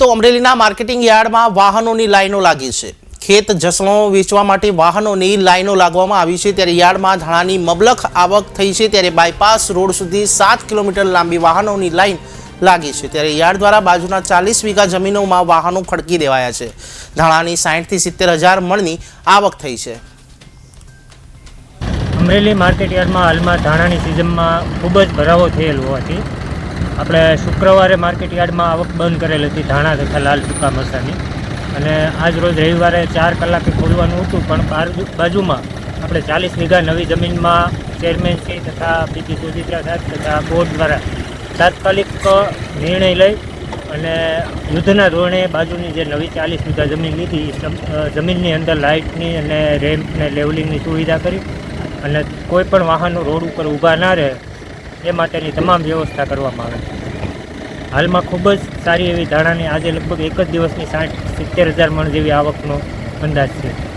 તો અમરેલીના માર્કેટિંગ યાર્ડમાં વાહનોની લાઈનો લાગી છે। ખેત જસણો વેચવા માટે વાહનોની લાઈનો લાગવામાં આવી છે, ત્યારે યાર્ડમાં ધાણાની મબલખ આવક થઈ છે। ત્યારે બાયપાસ રોડ સુધી 7 કિલોમીટર લાંબી વાહનોની લાઈન લાગી છે। ત્યારે યાર્ડ દ્વારા બાજુના 40 વીઘા જમીનોમાં વાહનો ખડકી દેવાયા છે। ધાણાની 60 થી 70 હજાર મણની આવક થઈ છે। અમરેલી માર્કેટ યાર્ડમાં હાલમાં ધાણાની સિઝનમાં ખૂબ જ ભરાવો થયેલ હોવાથી આપણે શુક્રવારે માર્કેટ યાર્ડમાં આવક બંધ કરેલ હતી ધાણા તથા લાલ સૂકા મરચાંની, અને આજ રોજ રવિવારે 4 કલાકે ખોલવાનું હતું, પણ બાજુમાં આપણે 40 વીઘા નવી જમીનમાં ચેરમેનશ્રી તથા પીપી સુચિત્રા સાહેબ તથા બોર્ડ દ્વારા તાત્કાલિક નિર્ણય લઈ અને યુદ્ધના ધોરણે બાજુની જે નવી 40 વીઘા જમીન લીધી, જમીનની અંદર લાઇટની અને રેમ્પ ને લેવલિંગની સુવિધા કરી અને કોઈ પણ વાહનો રોડ ઉપર ઊભા ના રહે એ માટેની તમામ વ્યવસ્થા કરવામાં આવે છે। હાલમાં ખૂબ જ સારી એવી ધાણાની આજે લગભગ એક જ દિવસની 60-70 હજાર મણ જેવી આવકનો અંદાજ છે।